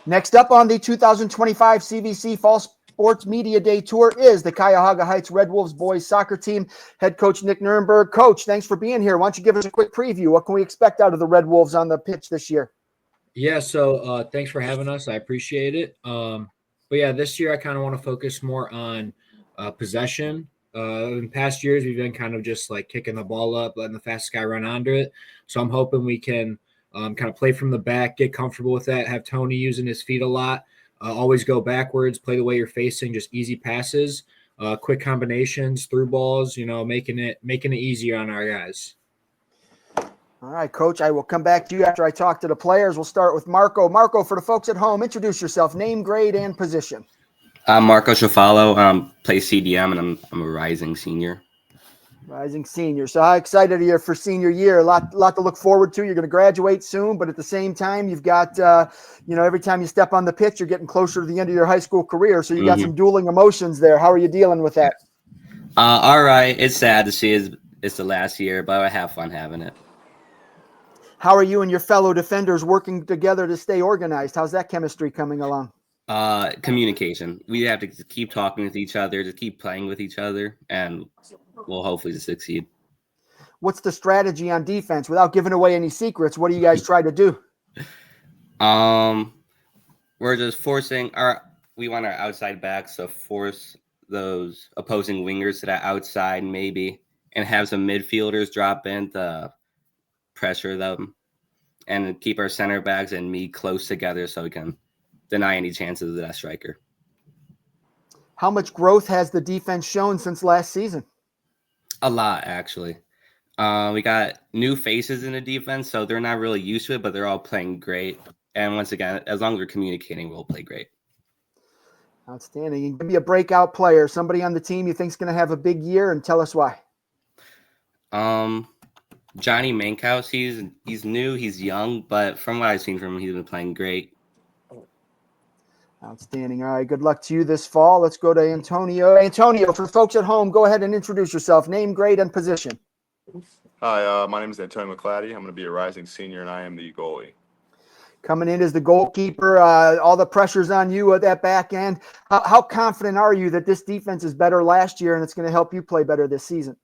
Next up on the 2025 CVC Fall Sports Media Day Tour is the Cuyahoga Heights Red Wolves boys soccer team. Head coach Nick Nurnberg. Coach, thanks for being here. Why don't you give us a quick preview? What can we expect out of the Red Wolves on the pitch this year? Yeah, so thanks for having us. I appreciate it. But yeah, this year I kind of want to focus more on possession. In past years, we've been kind of just like kicking the ball up, letting the fastest guy run under it. So I'm hoping we can kind of play from the back, get comfortable with that, have Tony using his feet a lot, always go backwards, play the way you're facing, just easy passes, quick combinations, through balls, making it easier on our guys. All right, Coach, I will come back to you after I talk to the players. We'll start with Marco. Marco, for the folks at home, introduce yourself, name, grade, and position. I'm Marco Shafalo, play CDM, and I'm a rising senior. Rising senior. So how excited are you for senior year? A lot to look forward to. You're going to graduate soon, but at the same time, you've got, every time you step on the pitch, you're getting closer to the end of your high school career. So you got some dueling emotions there. How are you dealing with that? All right. It's sad to see it's the last year, but I have fun having it. How are you and your fellow defenders working together to stay organized? How's that chemistry coming along? Communication. We have to keep talking with each other, to keep playing with each other, and we'll hopefully succeed. What's the strategy on defense? Without giving away any secrets, what do you guys try to do? We're just we want our outside backs to force those opposing wingers to that outside maybe, and have some midfielders drop in to pressure them, and keep our center backs and me close together so we can deny any chances of that striker. How much growth has the defense shown since last season? A lot, actually. We got new faces in the defense, so they're not really used to it, but they're all playing great. And once again, as long as we're communicating, we'll play great. Outstanding. And give me a breakout player, somebody on the team you think is going to have a big year, and tell us why. Johnny Mankhouse, he's new, he's young, but from what I've seen from him, he's been playing great. Outstanding. All right, good luck to you this fall. Let's go to Antonio. Antonio, for folks at home, go ahead and introduce yourself, name, grade, and position. Hi, my name is Antonio McClatty. I'm going to be a rising senior, and I am the goalie. Coming in as the goalkeeper, all the pressure's on you at that back end. How confident are you that this defense is better last year and it's going to help you play better this season?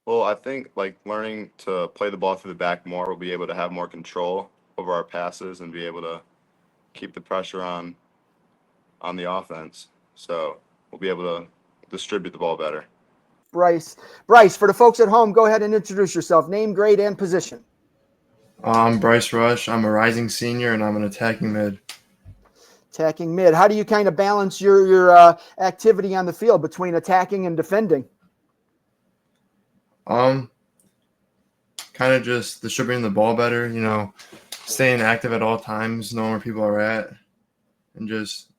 Well, I think learning to play the ball through the back more, we'll be able to have more control over our passes and be able to keep the pressure on the offense. So we'll be able to distribute the ball better. Bryce, for the folks at home, go ahead and introduce yourself, name, grade, and position. I'm Bryce Rush. I'm a rising senior, and I'm an attacking mid. Attacking mid. How do you kind of balance your activity on the field between attacking and defending? Kind of just distributing the ball better, staying active at all times, knowing where people are at, and just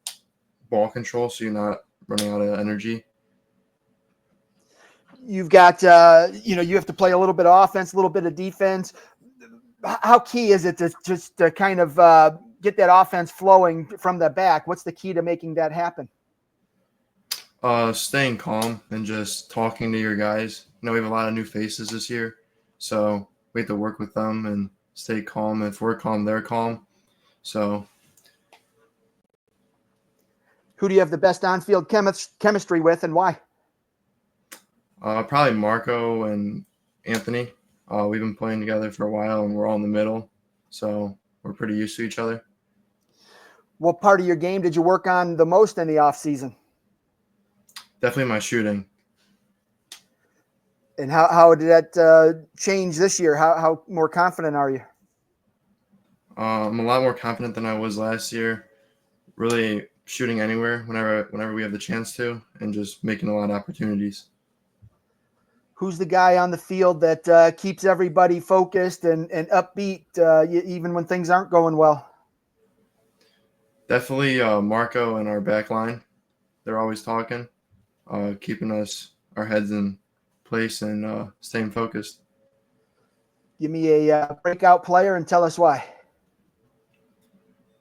ball control so you're not running out of energy. You've got, you have to play a little bit of offense, a little bit of defense. How key is it to kind of get that offense flowing from the back? What's the key to making that happen? Staying calm and just talking to your guys. We have a lot of new faces this year, so we have to work with them and stay calm. If we're calm, they're calm. So, who do you have the best on-field chemistry with, and why? Probably Marco and Anthony. We've been playing together for a while, and we're all in the middle, so we're pretty used to each other. What part of your game did you work on the most in the off season? Definitely my shooting. And how did that change this year? How more confident are you? I'm a lot more confident than I was last year. Really shooting anywhere whenever we have the chance to, and just making a lot of opportunities. Who's the guy on the field that keeps everybody focused and upbeat even when things aren't going well? Definitely Marco and our back line. They're always talking, keeping our heads in place and staying focused. Give me a breakout player and tell us why.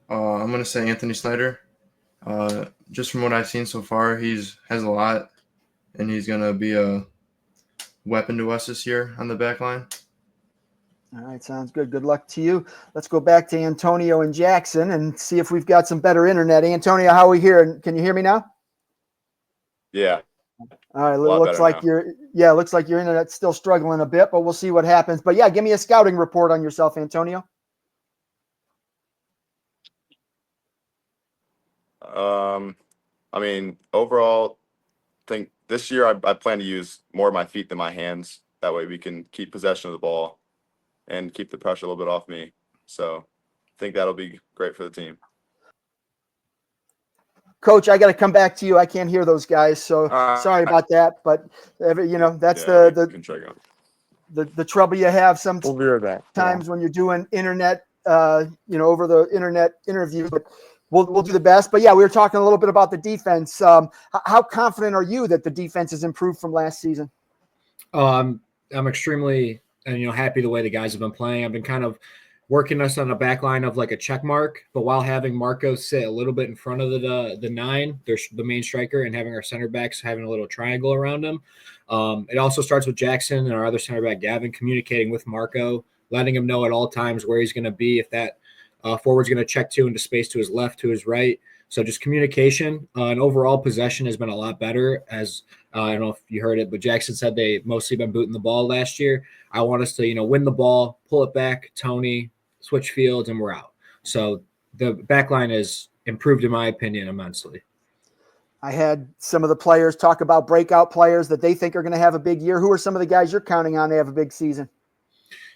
I'm going to say Anthony Snyder. Just from what I've seen so far, has a lot, and he's going to be a weapon to us this year on the back line. All right, sounds good. Good luck to you. Let's go back to Antonio and Jackson and see if we've got some better internet. Antonio, how are we here? Can you hear me now? Yeah, All right, a lot looks better like now. looks like your internet's still struggling a bit, but we'll see what happens. But yeah, give me a scouting report on yourself, Antonio. I mean, overall, think this year I plan to use more of my feet than my hands. That way we can keep possession of the ball and keep the pressure a little bit off me. So I think that'll be great for the team. Coach, I got to come back to you. I can't hear those guys, so sorry about that. But that's Yeah, we can check on. the trouble you have sometimes We'll be right back. when you're doing internet, over the internet interview. But we'll do the best. But yeah, we were talking a little bit about the defense. How confident are you that the defense has improved from last season? I'm extremely happy the way the guys have been playing. I've been kind of working us on a back line of like a check mark, but while having Marco sit a little bit in front of the nine, there's the main striker, and having our center backs having a little triangle around him. It also starts with Jackson and our other center back, Gavin, communicating with Marco, letting him know at all times where he's going to be, if that forward's going to check to into space to his left, to his right. So just communication and overall possession has been a lot better. As I don't know if you heard it, but Jackson said they mostly been booting the ball last year. I want us to, win the ball, pull it back, Tony, switch fields, and we're out. So the back line has improved, in my opinion, immensely. I had some of the players talk about breakout players that they think are going to have a big year. Who are some of the guys you're counting on to have a big season?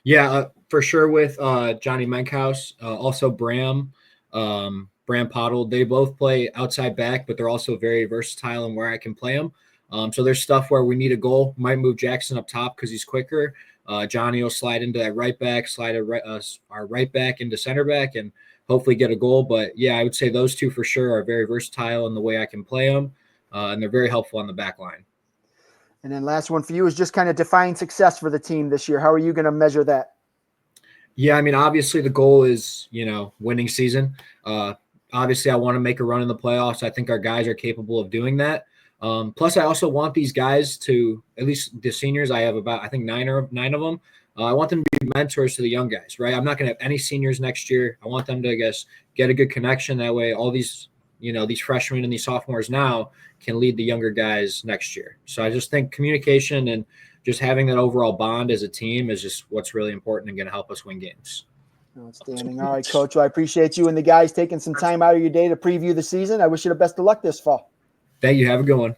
Yeah, for sure with Johnny Menkhaus, also Bram Pottle. They both play outside back, but they're also very versatile in where I can play them. So there's stuff where we need a goal, might move Jackson up top because he's quicker. Johnny will slide into that right back, slide our right back into center back, and hopefully get a goal. But yeah, I would say those two for sure are very versatile in the way I can play them, and they're very helpful on the back line. And then last one for you is just kind of define success for the team this year. How are you going to measure that? Yeah, I mean, obviously the goal is, winning season. Obviously I want to make a run in the playoffs. I think our guys are capable of doing that. Plus I also want these guys to, at least the seniors, I have about, I think nine of them. I want them to be mentors to the young guys, right? I'm not going to have any seniors next year. I want them to, get a good connection. That way, all these, these freshmen and these sophomores now can lead the younger guys next year. So I just think communication and just having that overall bond as a team is just what's really important and going to help us win games. Outstanding. All right, Coach. Well, I appreciate you and the guys taking some time out of your day to preview the season. I wish you the best of luck this fall. Thank you. Have a good one.